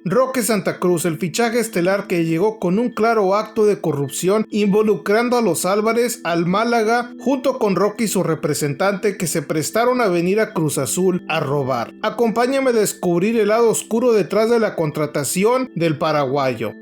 Roque Santa Cruz, el fichaje estelar que llegó con un claro acto de corrupción involucrando a los Álvarez al Málaga junto con Roque y su representante que se prestaron a venir a Cruz Azul a robar. Acompáñame a descubrir el lado oscuro detrás de la contratación del paraguayo.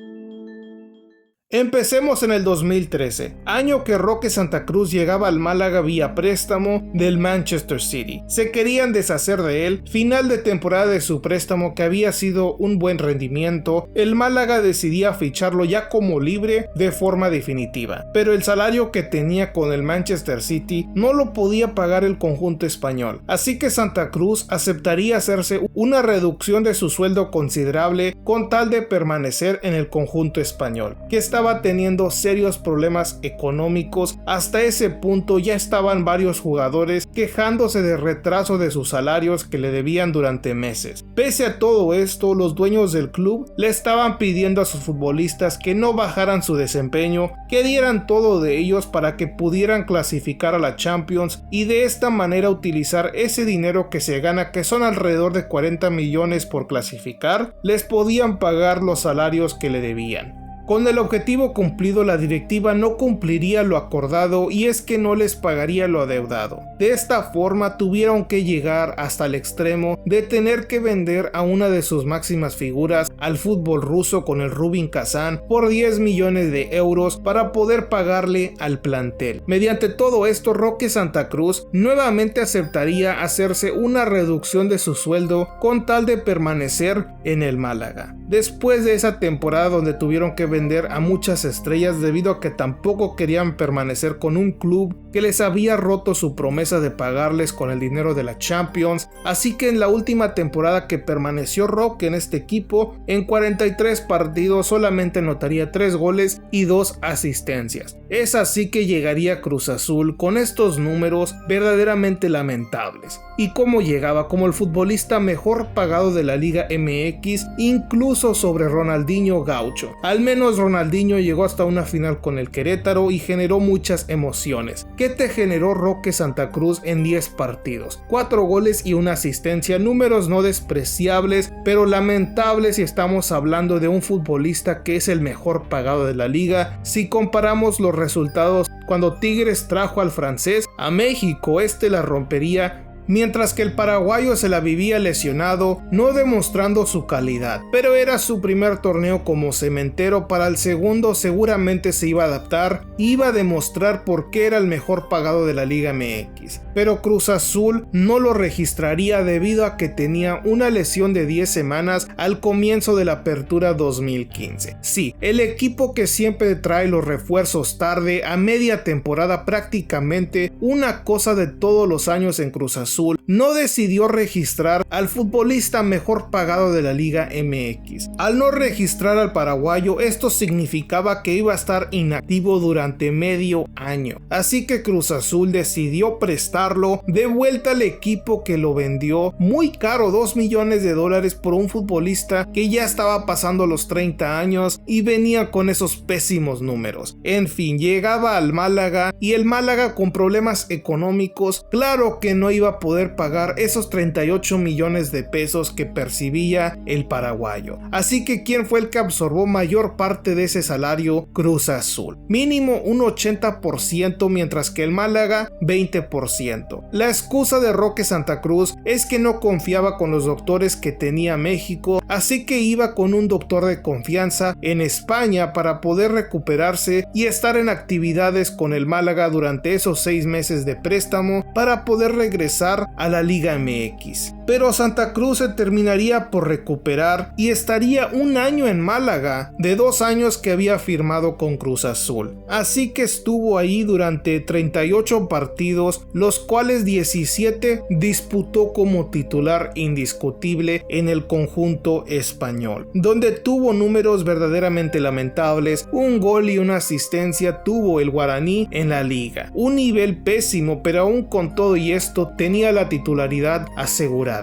Empecemos en el 2013, año que Roque Santa Cruz llegaba al Málaga vía préstamo del Manchester City. Se querían deshacer de él, final de temporada de su préstamo que había sido un buen rendimiento, el Málaga decidía ficharlo ya como libre de forma definitiva, pero el salario que tenía con el Manchester City no lo podía pagar el conjunto español, así que Santa Cruz aceptaría hacerse una reducción de su sueldo considerable con tal de permanecer en el conjunto español, que estaba teniendo serios problemas económicos. Hasta ese punto ya estaban varios jugadores quejándose de retraso de sus salarios que le debían durante meses. Pese a todo esto, los dueños del club le estaban pidiendo a sus futbolistas que no bajaran su desempeño, que dieran todo de ellos para que pudieran clasificar a la Champions y de esta manera utilizar ese dinero que se gana, que son alrededor de 40 millones por clasificar, les podían pagar los salarios que le debían. Con el objetivo cumplido, la directiva no cumpliría lo acordado y es que no les pagaría lo adeudado. De esta forma tuvieron que llegar hasta el extremo de tener que vender a una de sus máximas figuras al fútbol ruso con el Rubin Kazan por 10 millones de euros para poder pagarle al plantel. Mediante todo esto, Roque Santa Cruz nuevamente aceptaría hacerse una reducción de su sueldo con tal de permanecer en el Málaga. Después de esa temporada donde tuvieron que vender a muchas estrellas debido a que tampoco querían permanecer con un club que les había roto su promesa de pagarles con el dinero de la Champions, así que en la última temporada que permaneció Roque en este equipo, en 43 partidos solamente anotaría 3 goles y 2 asistencias. Es así que llegaría a Cruz Azul con estos números verdaderamente lamentables. ¿Y cómo llegaba? Como el futbolista mejor pagado de la Liga MX, incluso sobre Ronaldinho Gaucho. Al menos Ronaldinho llegó hasta una final con el Querétaro y generó muchas emociones. ¿Qué te generó Roque Santa Cruz en 10 partidos? 4 goles y una asistencia, números no despreciables, pero lamentables si estamos hablando de un futbolista que es el mejor pagado de la liga. Si comparamos los resultados, cuando Tigres trajo al francés a México, este la rompería, mientras que el paraguayo se la vivía lesionado, no demostrando su calidad. Pero era su primer torneo como cementero, para el segundo seguramente se iba a adaptar, iba a demostrar por qué era el mejor pagado de la Liga MX. Pero Cruz Azul no lo registraría debido a que tenía una lesión de 10 semanas al comienzo de la apertura 2015. Sí, el equipo que siempre trae los refuerzos tarde, a media temporada prácticamente, una cosa de todos los años en Cruz Azul, no decidió registrar al futbolista mejor pagado de la Liga MX. Al no registrar al paraguayo, esto significaba que iba a estar inactivo durante medio año. Así que Cruz Azul decidió prestarlo de vuelta al equipo que lo vendió muy caro, 2 millones de dólares por un futbolista que ya estaba pasando los 30 años y venía con esos pésimos números. En fin, llegaba al Málaga y el Málaga con problemas económicos, claro que no iba a poder pagar esos 38 millones de pesos que percibía el paraguayo. Así que ¿quién fue el que absorbó mayor parte de ese salario? Cruz Azul. Mínimo un 80%, mientras que el Málaga 20%. La excusa de Roque Santa Cruz es que no confiaba con los doctores que tenía México, así que iba con un doctor de confianza en España para poder recuperarse y estar en actividades con el Málaga durante esos 6 meses de préstamo para poder regresar a la Liga MX. Pero Santa Cruz se terminaría por recuperar y estaría un año en Málaga de 2 años que había firmado con Cruz Azul. Así que estuvo ahí durante 38 partidos, los cuales 17 disputó como titular indiscutible en el conjunto español, donde tuvo números verdaderamente lamentables. Un gol y una asistencia tuvo el guaraní en la liga. Un nivel pésimo, pero aún con todo y esto tenía la titularidad asegurada.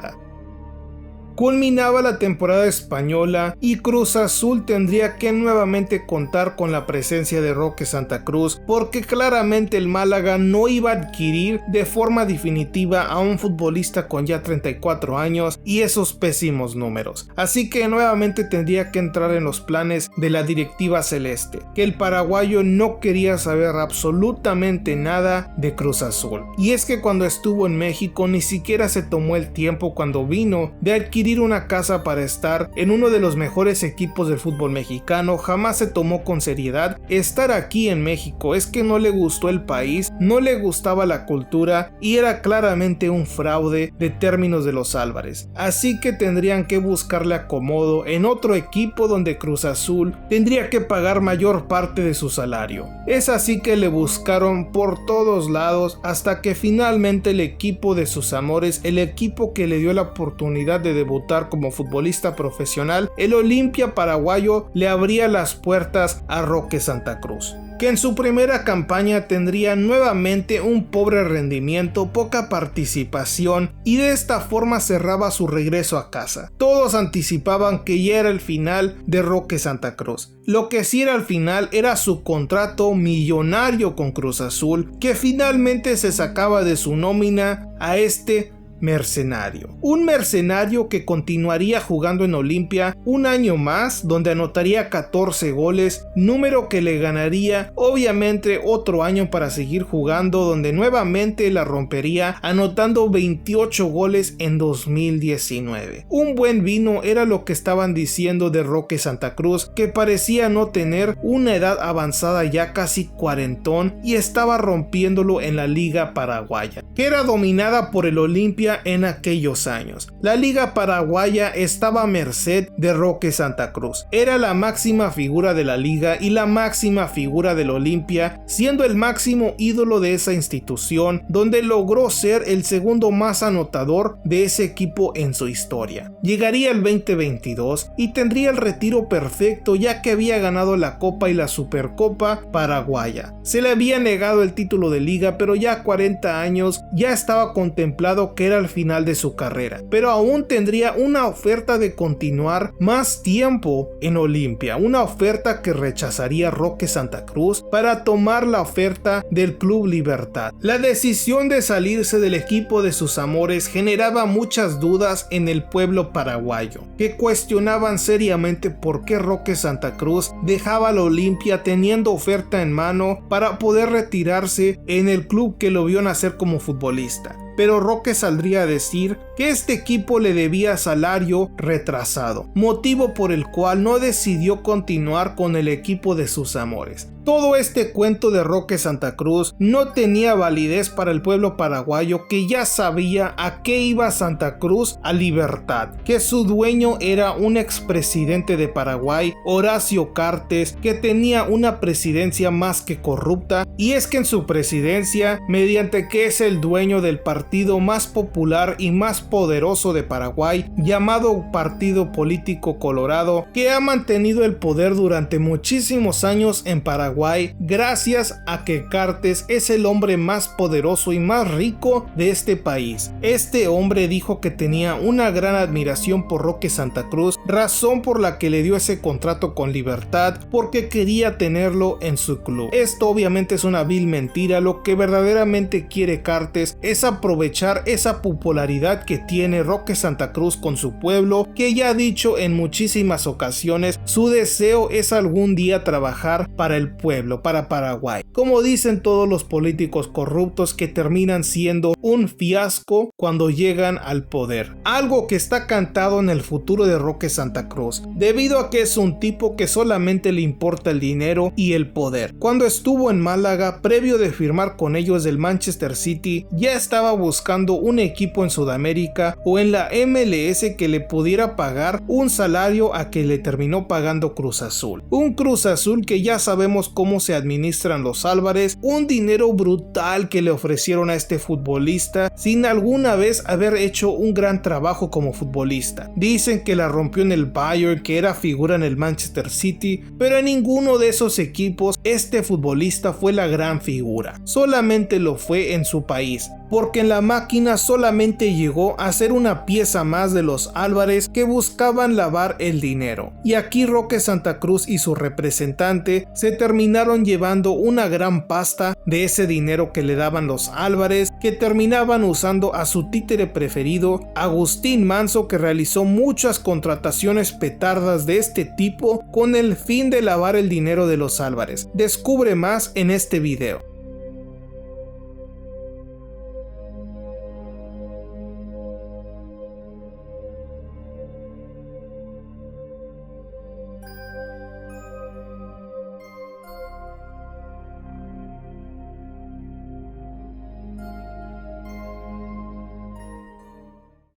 Culminaba la temporada española y Cruz Azul tendría que nuevamente contar con la presencia de Roque Santa Cruz, porque claramente el Málaga no iba a adquirir de forma definitiva a un futbolista con ya 34 años y esos pésimos números. Así que nuevamente tendría que entrar en los planes de la directiva celeste, que el paraguayo no quería saber absolutamente nada de Cruz Azul. Y es que cuando estuvo en México ni siquiera se tomó el tiempo cuando vino de adquirir una casa para estar en uno de los mejores equipos del fútbol mexicano. Jamás se tomó con seriedad estar aquí en México. Es que no le gustó el país, no le gustaba la cultura y era claramente un fraude de términos de los Álvarez. Así que tendrían que buscarle acomodo en otro equipo donde Cruz Azul tendría que pagar mayor parte de su salario. Es así que le buscaron por todos lados hasta que finalmente el equipo de sus amores, el equipo que le dio la oportunidad de debutar como futbolista profesional, el Olimpia paraguayo, le abría las puertas a Roque Santa Cruz, que en su primera campaña tendría nuevamente un pobre rendimiento, poca participación y de esta forma cerraba su regreso a casa. Todos anticipaban que ya era el final de Roque Santa Cruz. Lo que sí era el final era su contrato millonario con Cruz Azul, que finalmente se sacaba de su nómina a este mercenario. Un mercenario que continuaría jugando en Olimpia un año más, donde anotaría 14 goles, número que le ganaría obviamente otro año para seguir jugando, donde nuevamente la rompería anotando 28 goles en 2019. Un buen vino era lo que estaban diciendo de Roque Santa Cruz, que parecía no tener una edad avanzada, ya casi cuarentón, y estaba rompiéndolo en la liga paraguaya, que era dominada por el Olimpia en aquellos años. La liga paraguaya estaba a merced de Roque Santa Cruz. Era la máxima figura de la liga y la máxima figura del Olimpia, siendo el máximo ídolo de esa institución, donde logró ser el segundo más anotador de ese equipo en su historia. Llegaría el 2022 y tendría el retiro perfecto, ya que había ganado la Copa y la Supercopa paraguaya. Se le había negado el título de liga, pero ya a 40 años ya estaba contemplado que era al final de su carrera, pero aún tendría una oferta de continuar más tiempo en Olimpia, una oferta que rechazaría Roque Santa Cruz para tomar la oferta del Club Libertad. La decisión de salirse del equipo de sus amores generaba muchas dudas en el pueblo paraguayo, que cuestionaban seriamente por qué Roque Santa Cruz dejaba la Olimpia teniendo oferta en mano para poder retirarse en el club que lo vio nacer como futbolista. Pero Roque saldría a decir que este equipo le debía salario retrasado, motivo por el cual no decidió continuar con el equipo de sus amores. Todo este cuento de Roque Santa Cruz no tenía validez para el pueblo paraguayo, que ya sabía a qué iba Santa Cruz a Libertad, que su dueño era un expresidente de Paraguay, Horacio Cartes, que tenía una presidencia más que corrupta, y es que en su presidencia, mediante que es el dueño del partido más popular y más poderoso de Paraguay, llamado Partido Político Colorado, que ha mantenido el poder durante muchísimos años en Paraguay, gracias a que Cartes es el hombre más poderoso y más rico de este país. Este hombre dijo que tenía una gran admiración por Roque Santa Cruz, razón por la que le dio ese contrato con Libertad, porque quería tenerlo en su club. Esto obviamente es una vil mentira. Lo que verdaderamente quiere Cartes es aprovechar esa popularidad que tiene Roque Santa Cruz con su pueblo, que ya ha dicho en muchísimas ocasiones su deseo es algún día trabajar para el pueblo, para Paraguay. Como dicen todos los políticos corruptos, que terminan siendo un fiasco cuando llegan al poder. Algo que está cantado en el futuro de Roque Santa Cruz, debido a que es un tipo que solamente le importa el dinero y el poder. Cuando estuvo en Málaga, previo de firmar con ellos del Manchester City, ya estaba buscando un equipo en Sudamérica o en la MLS que le pudiera pagar un salario a que le terminó pagando Cruz Azul. Un Cruz Azul que ya sabemos cómo se administran los los Álvarez, un dinero brutal que le ofrecieron a este futbolista sin alguna vez haber hecho un gran trabajo como futbolista. Dicen que la rompió en el Bayern, que era figura en el Manchester City, pero en ninguno de esos equipos este futbolista fue la gran figura. Solamente lo fue en su país, porque en la máquina solamente llegó a ser una pieza más de los Álvarez que buscaban lavar el dinero. Y aquí Roque Santa Cruz y su representante se terminaron llevando una gran pasta de ese dinero que le daban los Álvarez, que terminaban usando a su títere preferido, Agustín Manso, que realizó muchas contrataciones petardas de este tipo con el fin de lavar el dinero de los Álvarez. Descubre más en este video.